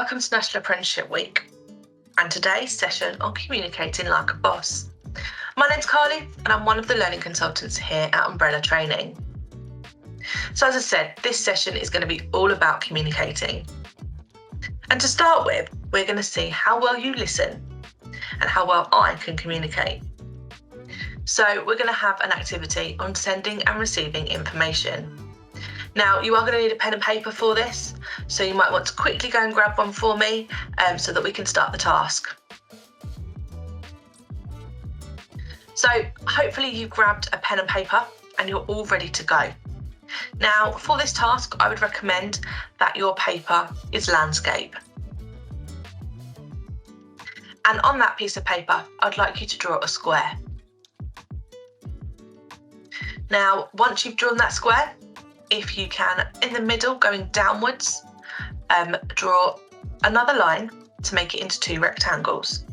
Welcome to National Apprenticeship Week and today's session on communicating like a boss. My name's Carly and I'm one of the learning consultants here at Umbrella Training. So as I said, this session is going to be all about communicating. And to start with, we're going to see how well you listen and how well I can communicate. So we're going to have an activity on sending and receiving information. Now, you are going to need a pen and paper for this, so you might want to quickly go and grab one for me so that we can start the task. So hopefully you've grabbed a pen and paper and you're all ready to go. Now, for this task, I would recommend that your paper is landscape. And on that piece of paper, I'd like you to draw a square. Now, once you've drawn that square, if you can, in the middle, going downwards, draw another line to make it into two rectangles.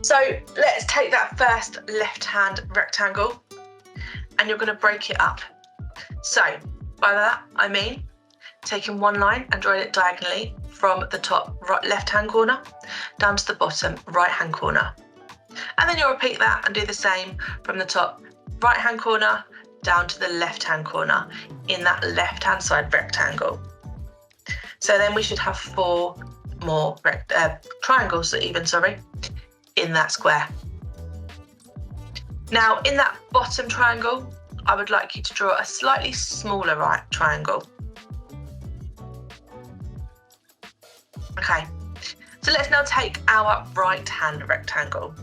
So let's take that first left-hand rectangle and you're going to break it up. So by that, I mean taking one line and drawing it diagonally from the top right left-hand corner down to the bottom right-hand corner. And then you'll repeat that and do the same from the top right-hand corner down to the left-hand corner in that left-hand side rectangle. So then we should have four more triangles in that square. Now in that bottom triangle, I would like you to draw a slightly smaller right triangle. Okay, so let's now take our right-hand rectangle.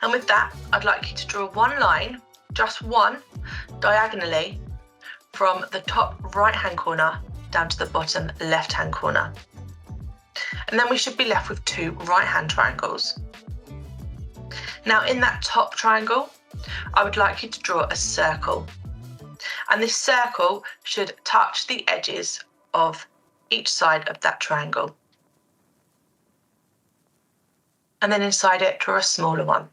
And with that, I'd like you to draw one line, just one, diagonally from the top right-hand corner down to the bottom left-hand corner. And then we should be left with two right-hand triangles. Now in that top triangle, I would like you to draw a circle. And this circle should touch the edges of each side of that triangle. And then inside it, draw a smaller one,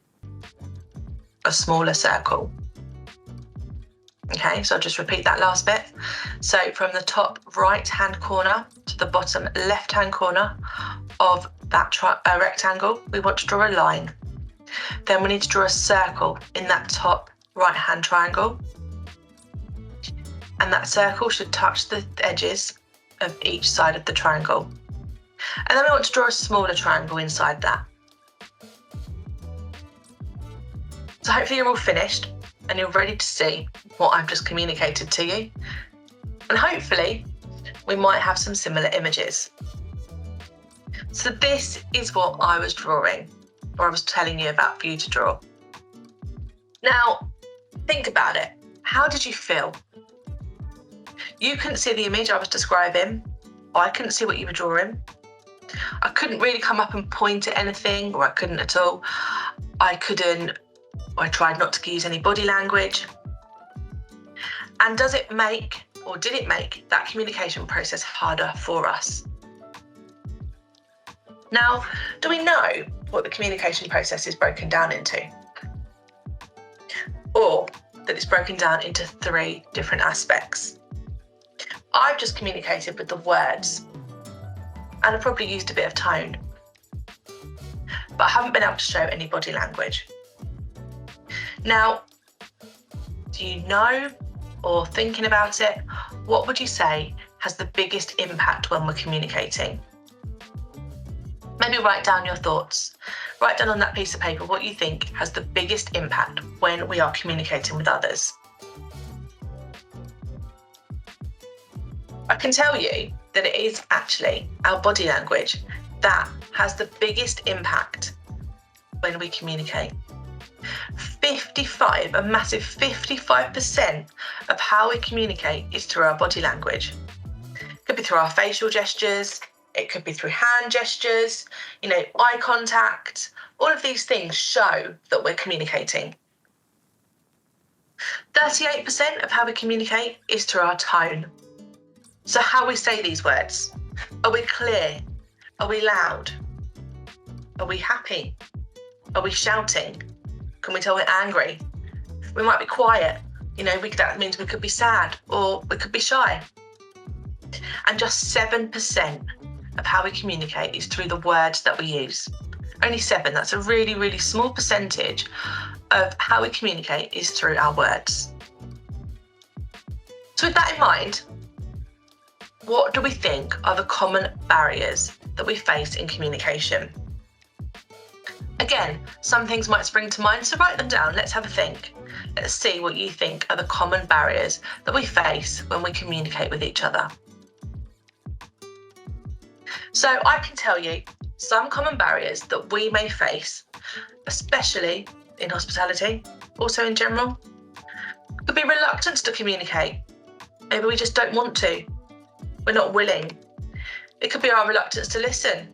a smaller circle. Okay, so I'll just repeat that last bit. So from the top right-hand corner to the bottom left-hand corner of that rectangle, we want to draw a line. Then we need to draw a circle in that top right-hand triangle. And that circle should touch the edges of each side of the triangle. And then we want to draw a smaller triangle inside that. So hopefully you're all finished and you're ready to see what I've just communicated to you. And hopefully we might have some similar images. So this is what I was drawing, or I was telling you about for you to draw. Now, think about it. How did you feel? You couldn't see the image I was describing. I couldn't see what you were drawing. I couldn't really come up and point at anything, or I couldn't at all. I tried not to use any body language. And did it make that communication process harder for us? Now, do we know what the communication process is broken down into? Or that it's broken down into three different aspects? I've just communicated with the words, and I've probably used a bit of tone, but I haven't been able to show any body language. Now, do you know, or thinking about it, what would you say has the biggest impact when we're communicating? Maybe write down your thoughts. Write down on that piece of paper what you think has the biggest impact when we are communicating with others. I can tell you that it is actually our body language that has the biggest impact when we communicate. A massive 55% of how we communicate is through our body language. It could be through our facial gestures, it could be through hand gestures, eye contact. All of these things show that we're communicating. 38% of how we communicate is through our tone. So how we say these words. Are we clear? Are we loud? Are we happy? Are we shouting? Can we tell we're angry? We might be quiet. That means we could be sad or we could be shy. And just 7% of how we communicate is through the words that we use. Only 7, that's a really, really small percentage of how we communicate is through our words. So with that in mind, what do we think are the common barriers that we face in communication? Again, some things might spring to mind, so write them down. Let's have a think. Let's see what you think are the common barriers that we face when we communicate with each other. So I can tell you some common barriers that we may face, especially in hospitality, also in general, could be reluctance to communicate. Maybe we just don't want to. We're not willing. It could be our reluctance to listen.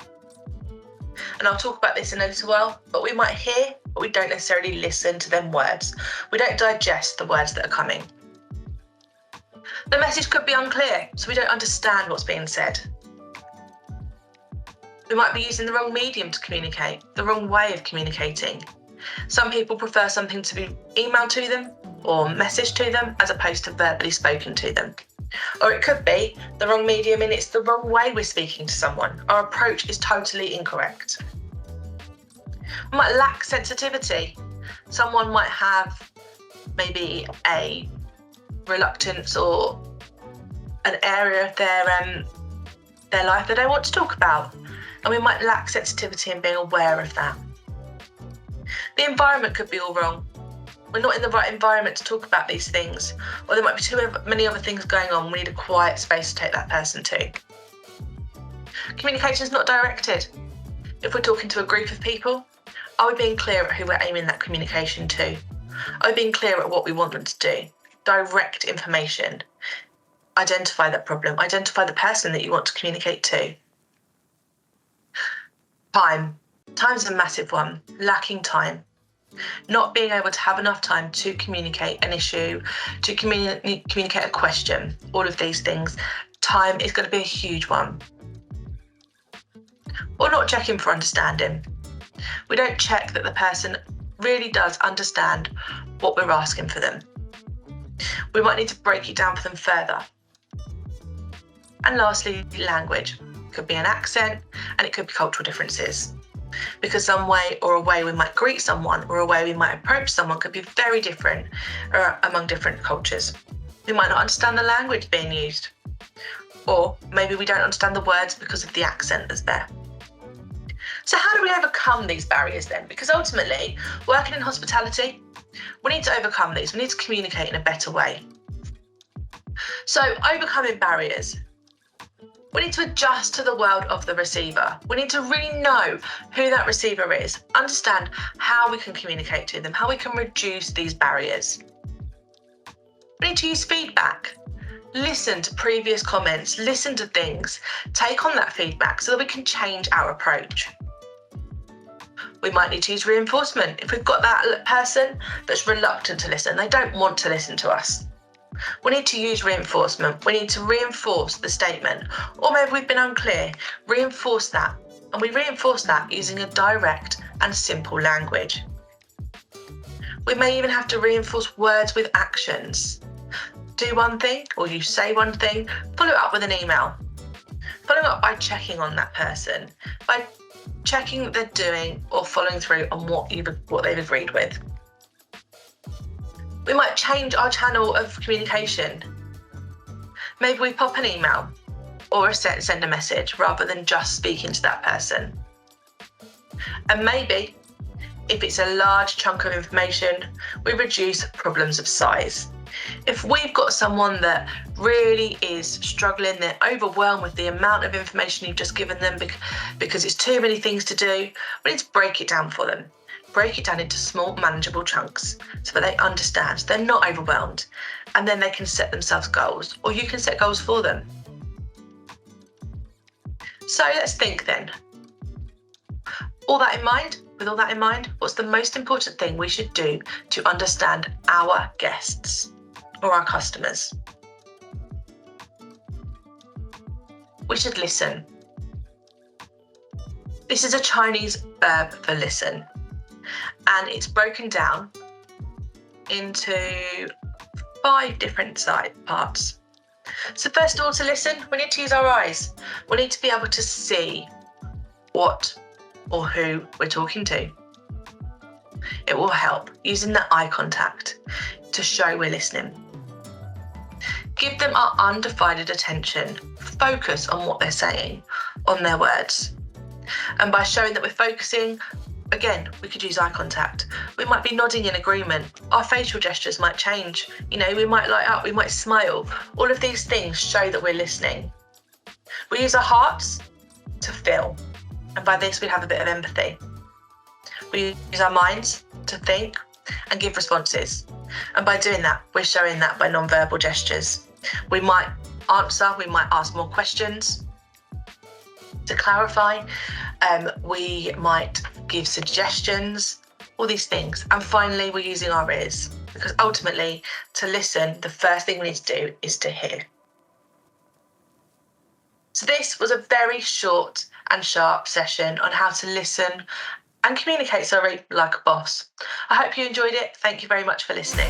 And I'll talk about this in a little while, but we might hear, but we don't necessarily listen to them words. We don't digest the words that are coming. The message could be unclear, so we don't understand what's being said. We might be using the wrong medium to communicate, the wrong way of communicating. Some people prefer something to be emailed to them or messaged to them as opposed to verbally spoken to them. Or it could be the wrong medium and it's the wrong way we're speaking to someone. Our approach is totally incorrect. We might lack sensitivity. Someone might have maybe a reluctance or an area of their life that they want to talk about. And we might lack sensitivity in being aware of that. The environment could be all wrong. We're not in the right environment to talk about these things, or there might be too many other things going on. We need a quiet space to take that person to. Communication is not directed. If we're talking to a group of people, are we being clear at who we're aiming that communication to? Are we being clear at what we want them to do? Direct information. Identify that problem. Identify the person that you want to communicate to. Time. Time's a massive one. Lacking time. Not being able to have enough time to communicate an issue, to communicate a question, all of these things. Time is going to be a huge one. Or not checking for understanding. We don't check that the person really does understand what we're asking for them. We might need to break it down for them further. And lastly, language. It could be an accent and it could be cultural differences. Because some way or a way we might greet someone or a way we might approach someone could be very different among different cultures. We might not understand the language being used, or maybe we don't understand the words because of the accent that's there. So how do we overcome these barriers then? Because ultimately, working in hospitality, we need to overcome these. We need to communicate in a better way. So overcoming barriers. We need to adjust to the world of the receiver. We need to really know who that receiver is, understand how we can communicate to them, how we can reduce these barriers. We need to use feedback. Listen to previous comments, listen to things, take on that feedback so that we can change our approach. We might need to use reinforcement. If we've got that person that's reluctant to listen, they don't want to listen to us. We need to use reinforcement. We need to reinforce the statement. Or maybe we've been unclear. Reinforce that. And we reinforce that using a direct and simple language. We may even have to reinforce words with actions. Do one thing, or you say one thing, follow it up with an email. Follow up by checking on that person, by checking that they're doing or following through on what they've agreed with. We might change our channel of communication. Maybe we pop an email or send a message rather than just speaking to that person. And maybe, if it's a large chunk of information, we reduce problems of size. If we've got someone that really is struggling, they're overwhelmed with the amount of information you've just given them because it's too many things to do, we need to break it down for them. Break it down into small, manageable chunks so that they understand, they're not overwhelmed, and then they can set themselves goals, or you can set goals for them. So let's think then. With all that in mind, what's the most important thing we should do to understand our guests or our customers? We should listen. This is a Chinese verb for listen. And it's broken down into 5 different parts. So first of all, to listen, we need to use our eyes. We need to be able to see what or who we're talking to. It will help using that eye contact to show we're listening. Give them our undivided attention. Focus on what they're saying, on their words. And by showing that we're focusing, again, we could use eye contact. We might be nodding in agreement. Our facial gestures might change. We might light up, we might smile. All of these things show that we're listening. We use our hearts to feel. And by this, we have a bit of empathy. We use our minds to think and give responses. And by doing that, we're showing that by non-verbal gestures. We might answer, we might ask more questions to clarify. We might give suggestions, all these things. And finally, we're using our ears, because ultimately, to listen, the first thing we need to do is to hear. So this was a very short and sharp session on how to listen and communicate like a boss. I hope you enjoyed it. Thank you very much for listening.